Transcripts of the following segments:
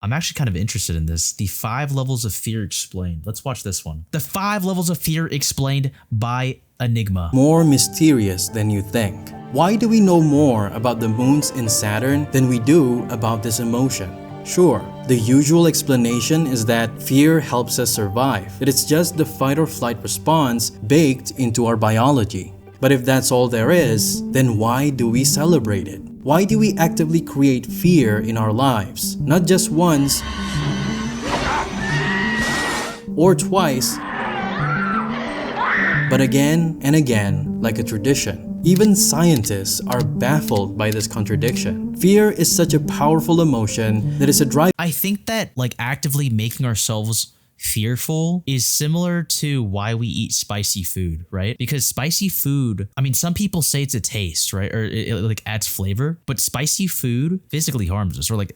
I'm actually kind of interested in this. The 5 levels of fear explained. Let's watch this one. The 5 levels of fear explained by Enigma. More mysterious than you think. Why do we know more about the moons in Saturn than we do about this emotion? Sure, the usual explanation is that fear helps us survive. It's just the fight or flight response baked into our biology. But if that's all there is, then why do we celebrate it? Why do we actively create fear in our lives? Not just once or twice, but again and again, like a tradition. Even scientists are baffled by this contradiction. Fear is such a powerful emotion that is a drive. I think that like actively making ourselves fearful is similar to why we eat spicy food, right? Because spicy food, I mean, some people say it's a taste, right? Or it like adds flavor, but spicy food physically harms us, or like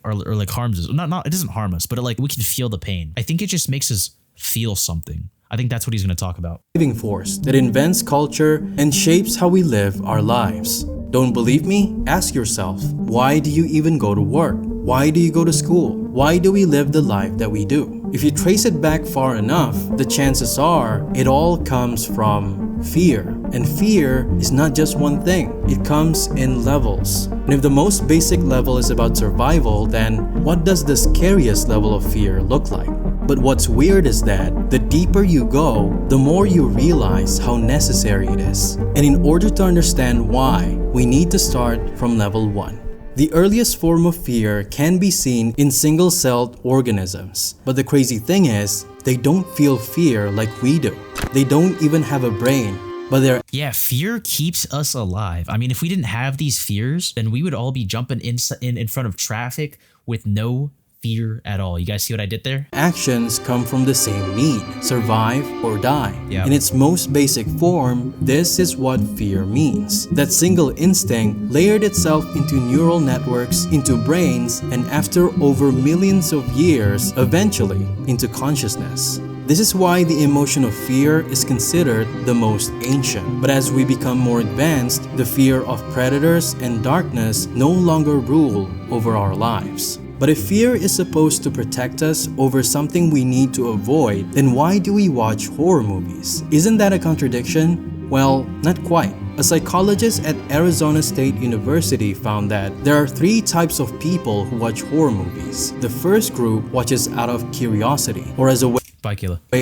harms us. Not it doesn't harm us, but like we can feel the pain. I think it just makes us feel something. I think that's what he's going to talk about. Driving force that invents culture and shapes how we live our lives. Don't believe me? Ask yourself, why do you even go to work? Why do you go to school? Why do we live the life that we do? If you trace it back far enough, the chances are it all comes from fear. And fear is not just one thing. It comes in levels. And if the most basic level is about survival, then what does the scariest level of fear look like? But what's weird is that the deeper you go, the more you realize how necessary it is. And in order to understand why, we need to start from level 1. The earliest form of fear can be seen in single-celled organisms. But the crazy thing is, they don't feel fear like we do. They don't even have a brain. But they're— Yeah, fear keeps us alive. I mean, if we didn't have these fears, then we would all be jumping in front of traffic with no fear at all. You guys see what I did there? Actions come from the same need, survive or die. Yeah. In its most basic form, this is what fear means. That single instinct layered itself into neural networks, into brains, and after over millions of years, eventually into consciousness. This is why the emotion of fear is considered the most ancient. But as we become more advanced, the fear of predators and darkness no longer rule over our lives. But if fear is supposed to protect us over something we need to avoid, then why do we watch horror movies? Isn't that a contradiction? Well, not quite. A psychologist at Arizona State University found that there are 3 types of people who watch horror movies. The first group watches out of curiosity, or as a way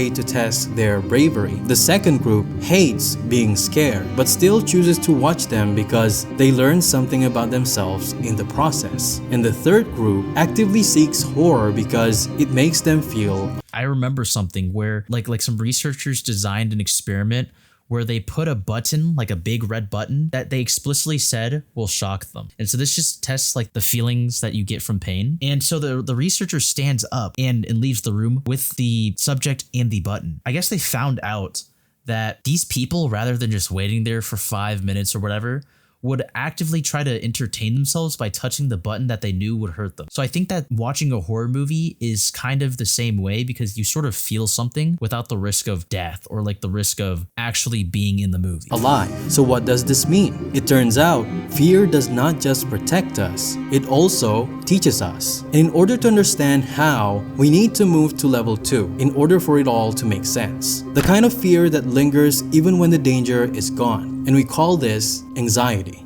to test their bravery. The second group hates being scared, but still chooses to watch them because they learn something about themselves in the process. And the third group actively seeks horror because it makes them feel— I remember something where like some researchers designed an experiment where they put a button, like a big red button, that they explicitly said will shock them. And so this just tests like the feelings that you get from pain. And so the researcher stands up and leaves the room with the subject and the button. I guess they found out that these people, rather than just waiting there for 5 minutes or whatever, would actively try to entertain themselves by touching the button that they knew would hurt them. So I think that watching a horror movie is kind of the same way, because you sort of feel something without the risk of death or like the risk of actually being in the movie. alive. So what does this mean? It turns out fear does not just protect us, it also teaches us. And in order to understand how, we need to move to level 2 in order for it all to make sense. The kind of fear that lingers even when the danger is gone. And we call this anxiety.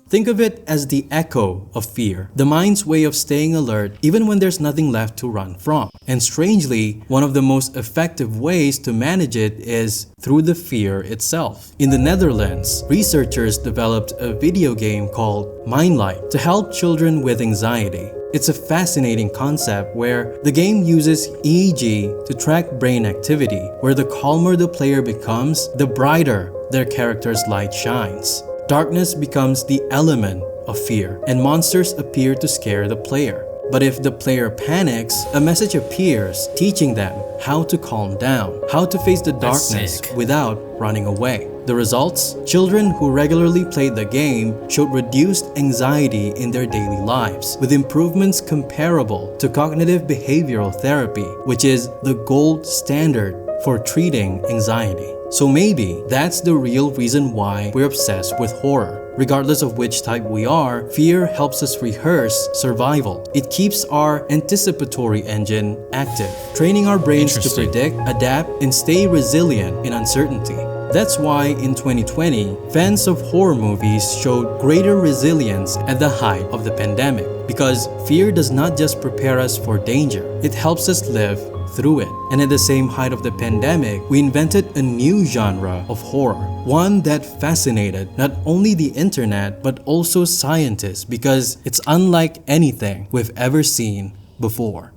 Think of it as the echo of fear, the mind's way of staying alert even when there's nothing left to run from. And strangely, one of the most effective ways to manage it is through the fear itself. In the Netherlands, researchers developed a video game called Mindlight to help children with anxiety. It's a fascinating concept where the game uses EEG to track brain activity, where the calmer the player becomes, the brighter their character's light shines. Darkness becomes the element of fear, and monsters appear to scare the player. But if the player panics, a message appears teaching them how to calm down, how to face the darkness without running away. The results? Children who regularly played the game showed reduced anxiety in their daily lives, with improvements comparable to cognitive behavioral therapy, which is the gold standard for treating anxiety. So maybe that's the real reason why we're obsessed with horror. Regardless of which type we are, fear helps us rehearse survival. It keeps our anticipatory engine active, training our brains to predict, adapt, and stay resilient in uncertainty. That's why in 2020, fans of horror movies showed greater resilience at the height of the pandemic. Because fear does not just prepare us for danger, it helps us live through it. And at the same height of the pandemic, we invented a new genre of horror, one that fascinated not only the internet but also scientists because it's unlike anything we've ever seen before.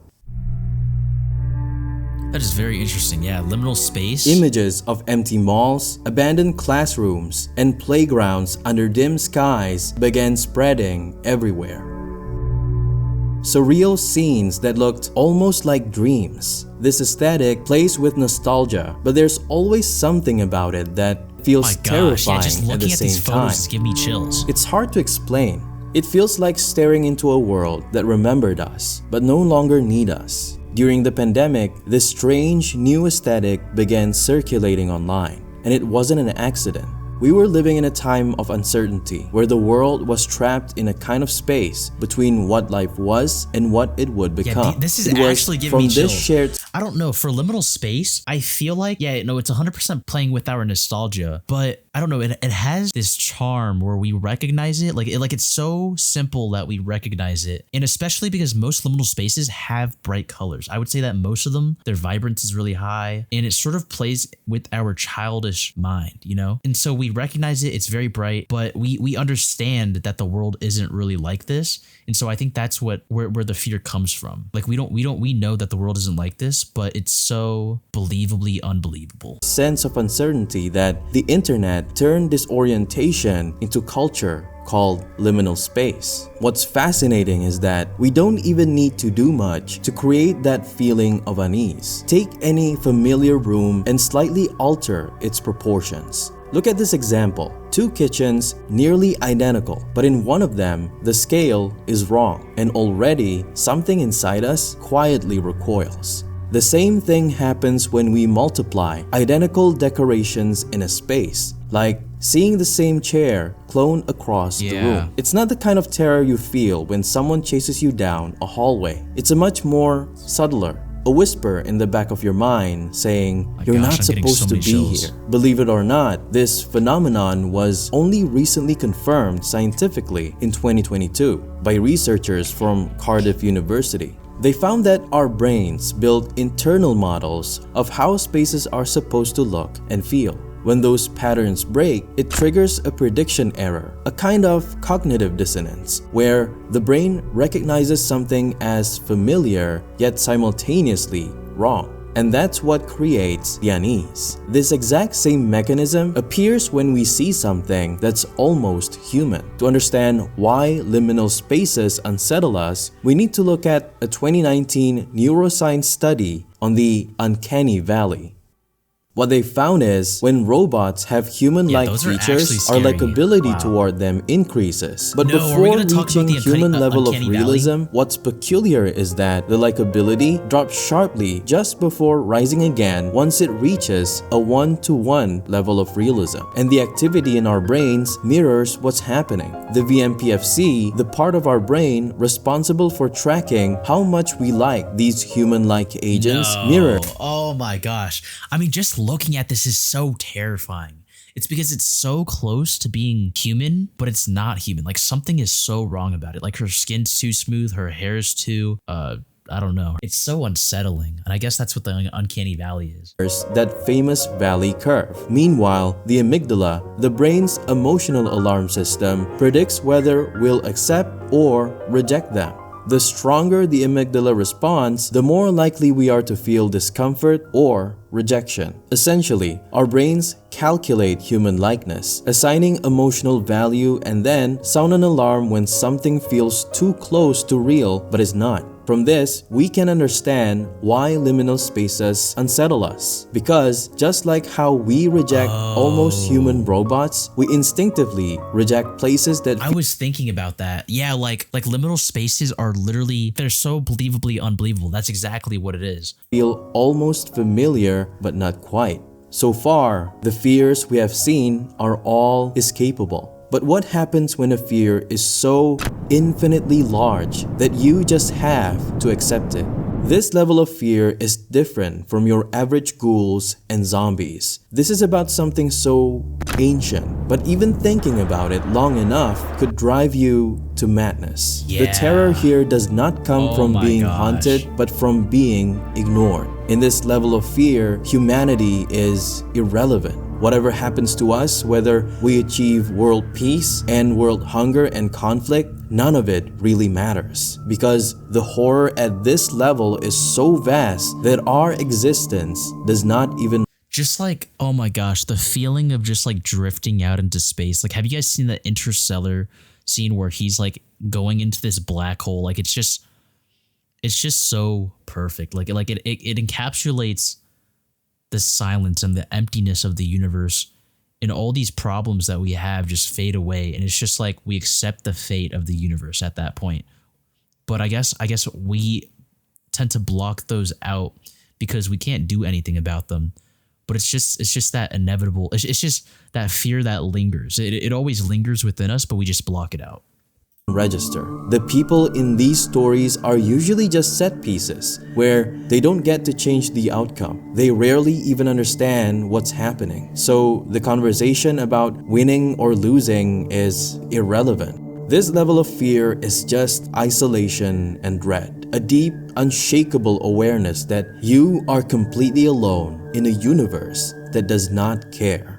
That is very interesting. Yeah, liminal space. Images of empty malls, abandoned classrooms, and playgrounds under dim skies began spreading everywhere. Surreal scenes that looked almost like dreams. This aesthetic plays with nostalgia, but there's always something about it that feels terrifying just at the looking at these same time. photos give me chills. It's hard to explain. It feels like staring into a world that remembered us, but no longer need us. During the pandemic, this strange new aesthetic began circulating online, and it wasn't an accident. We were living in a time of uncertainty where the world was trapped in a kind of space between what life was and what it would become. Yeah, this is actually giving me chills. Shared I don't know, for liminal space, I feel like, it's 100% playing with our nostalgia, but I don't know, it has this charm where we recognize it, like it's so simple that we recognize it, and especially because most liminal spaces have bright colors. I would say that most of them, their vibrance is really high, and it sort of plays with our childish mind, and so we recognize it, it's very bright, but we understand that the world isn't really like this, and so I think that's where the fear comes from. Like we know that the world isn't like this, but it's so believably unbelievable. sense of uncertainty that the internet turned disorientation into culture called liminal space. What's fascinating is that we don't even need to do much to create that feeling of unease. Take any familiar room and slightly alter its proportions. Look at this example. Two kitchens nearly identical, but in one of them, the scale is wrong, and already something inside us quietly recoils. The same thing happens when we multiply identical decorations in a space, like seeing the same chair cloned across the room. It's not the kind of terror you feel when someone chases you down a hallway. It's a much more subtler, a whisper in the back of your mind saying, "You're not supposed to be here." Believe it or not, this phenomenon was only recently confirmed scientifically in 2022 by researchers from Cardiff University. They found that our brains build internal models of how spaces are supposed to look and feel. When those patterns break, it triggers a prediction error, a kind of cognitive dissonance, where the brain recognizes something as familiar yet simultaneously wrong. And that's what creates the unease. This exact same mechanism appears when we see something that's almost human. To understand why liminal spaces unsettle us, we need to look at a 2019 neuroscience study on the uncanny valley. What they found is, when robots have human-like features, our likability toward them increases. But before reaching human level of realism, what's peculiar is that the likability drops sharply just before rising again once it reaches a 1-to-1 level of realism. And the activity in our brains mirrors what's happening. The VMPFC, the part of our brain responsible for tracking how much we like these human-like agents, mirror. Oh my gosh. I mean, just looking at this is so terrifying. It's because it's so close to being human, but it's not human. Like something is so wrong about it. Like her skin's too smooth, her hair is too, I don't know. It's so unsettling. And I guess that's what the uncanny valley is. That famous valley curve. Meanwhile, the amygdala, the brain's emotional alarm system, predicts whether we'll accept or reject them. The stronger the amygdala responds, the more likely we are to feel discomfort or rejection. Essentially, our brains calculate human likeness, assigning emotional value and then sound an alarm when something feels too close to real but is not. From this, we can understand why liminal spaces unsettle us. Because just like how we reject almost human robots, we instinctively reject places that I was thinking about that. Yeah, like liminal spaces are literally, they're so believably unbelievable. That's exactly what it is. Feel almost familiar, but not quite. So far, the fears we have seen are all escapable. But what happens when a fear is so infinitely large that you just have to accept it? This level of fear is different from your average ghouls and zombies. This is about something so ancient, but even thinking about it long enough could drive you to madness. Yeah. The terror here does not come from being haunted, but from being ignored. In this level of fear, humanity is irrelevant. Whatever happens to us, whether we achieve world peace and world hunger and conflict, none of it really matters. Because the horror at this level is so vast that our existence does not even just like, oh my gosh, the feeling of just like drifting out into space. Like, have you guys seen the Interstellar scene where he's like going into this black hole? Like, it's just so perfect. Like it encapsulates the silence and the emptiness of the universe, and all these problems that we have just fade away. And it's just like we accept the fate of the universe at that point. But I guess we tend to block those out because we can't do anything about them. But it's just that inevitable. It's just that fear that lingers. It always lingers within us, but we just block it out. Register. The people in these stories are usually just set pieces where they don't get to change the outcome. They rarely even understand what's happening. So the conversation about winning or losing is irrelevant. This level of fear is just isolation and dread. A deep, unshakable awareness that you are completely alone in a universe that does not care.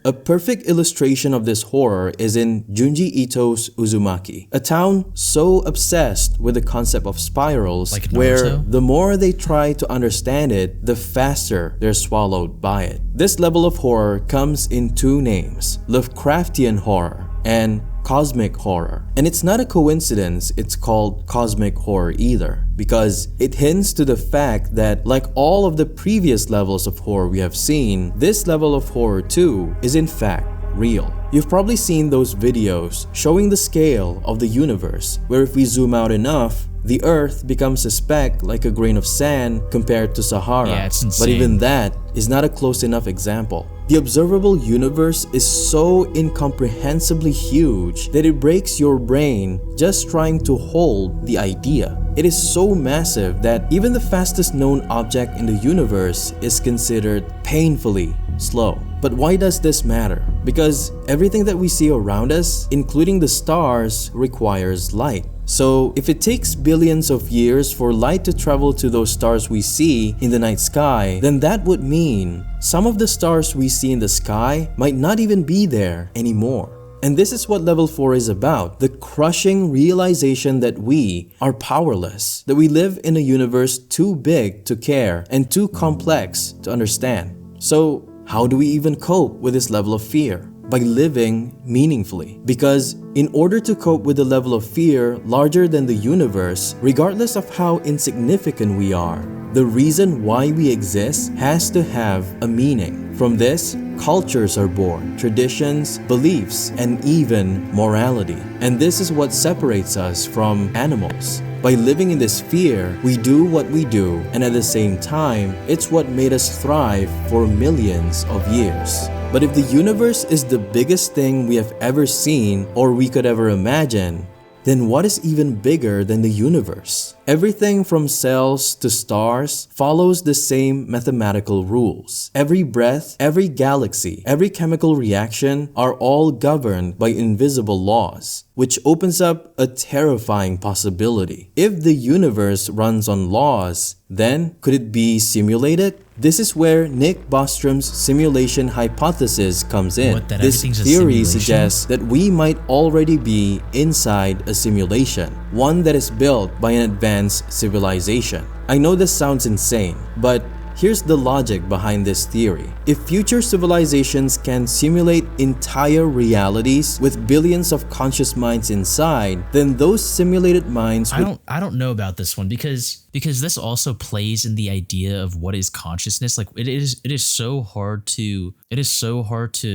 A perfect illustration of this horror is in Junji Ito's Uzumaki, a town so obsessed with the concept of spirals like where the more they try to understand it, the faster they're swallowed by it. This level of horror comes in two names: Lovecraftian horror and cosmic horror. And it's not a coincidence it's called cosmic horror either, because it hints to the fact that, like all of the previous levels of horror we have seen, this level of horror too is in fact real. You've probably seen those videos showing the scale of the universe, where if we zoom out enough, the Earth becomes a speck like a grain of sand compared to Sahara. Yeah, it's insane. But even that is not a close enough example. The observable universe is so incomprehensibly huge that it breaks your brain just trying to hold the idea. It is so massive that even the fastest known object in the universe is considered painfully slow. But why does this matter? Because everything that we see around us, including the stars, requires light. So if it takes billions of years for light to travel to those stars we see in the night sky, then that would mean some of the stars we see in the sky might not even be there anymore. And this is what level 4 is about: the crushing realization that we are powerless, that we live in a universe too big to care and too complex to understand. So how do we even cope with this level of fear? By living meaningfully. Because in order to cope with the level of fear larger than the universe, regardless of how insignificant we are, the reason why we exist has to have a meaning. From this, cultures are born, traditions, beliefs, and even morality. And this is what separates us from animals. By living in this fear, we do what we do, and at the same time, it's what made us thrive for millions of years. But if the universe is the biggest thing we have ever seen or we could ever imagine, then what is even bigger than the universe? Everything from cells to stars follows the same mathematical rules. Every breath, every galaxy, every chemical reaction are all governed by invisible laws, which opens up a terrifying possibility. If the universe runs on laws, then could it be simulated? This is where Nick Bostrom's simulation hypothesis comes in. This theory suggests that we might already be inside a simulation, one that is built by an advanced civilization. I know this sounds insane, but here's the logic behind this theory. If future civilizations can simulate entire realities with billions of conscious minds inside, then those simulated minds I don't know about this one because this also plays in the idea of what is consciousness. Like it is so hard to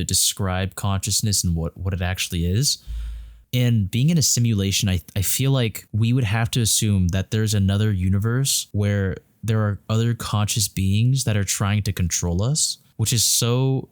describe consciousness and what it actually is. And being in a simulation, I feel like we would have to assume that there's another universe where there are other conscious beings that are trying to control us, which is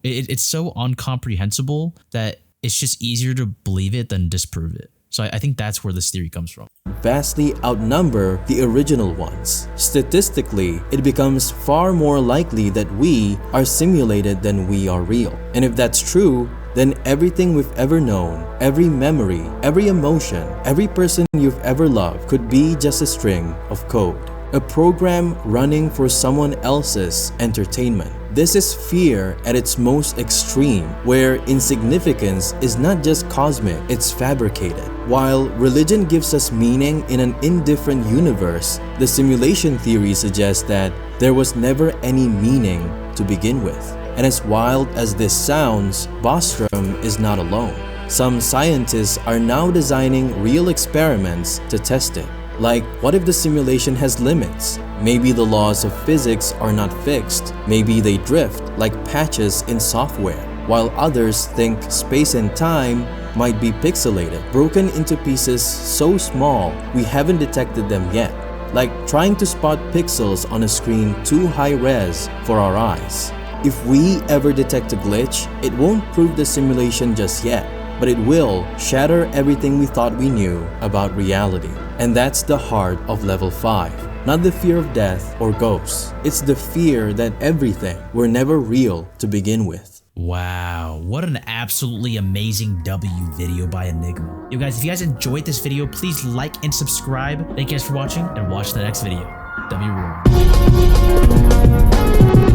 it's so incomprehensible that it's just easier to believe it than disprove it. So I think that's where this theory comes from. Vastly outnumber the original ones. Statistically, it becomes far more likely that we are simulated than we are real. And if that's true, then everything we've ever known, every memory, every emotion, every person you've ever loved could be just a string of code. A program running for someone else's entertainment. This is fear at its most extreme, where insignificance is not just cosmic, it's fabricated. While religion gives us meaning in an indifferent universe, the simulation theory suggests that there was never any meaning to begin with. And as wild as this sounds, Bostrom is not alone. Some scientists are now designing real experiments to test it. Like, what if the simulation has limits? Maybe the laws of physics are not fixed. Maybe they drift like patches in software. While others think space and time might be pixelated, broken into pieces so small we haven't detected them yet. Like trying to spot pixels on a screen too high res for our eyes. If we ever detect a glitch, it won't prove the simulation just yet, but it will shatter everything we thought we knew about reality. And that's the heart of level 5. Not the fear of death or ghosts. It's the fear that everything were never real to begin with. Wow, what an absolutely amazing W video by Enigma. Yo guys, if you guys enjoyed this video, please like and subscribe. Thank you guys for watching, and watch the next video. W rule.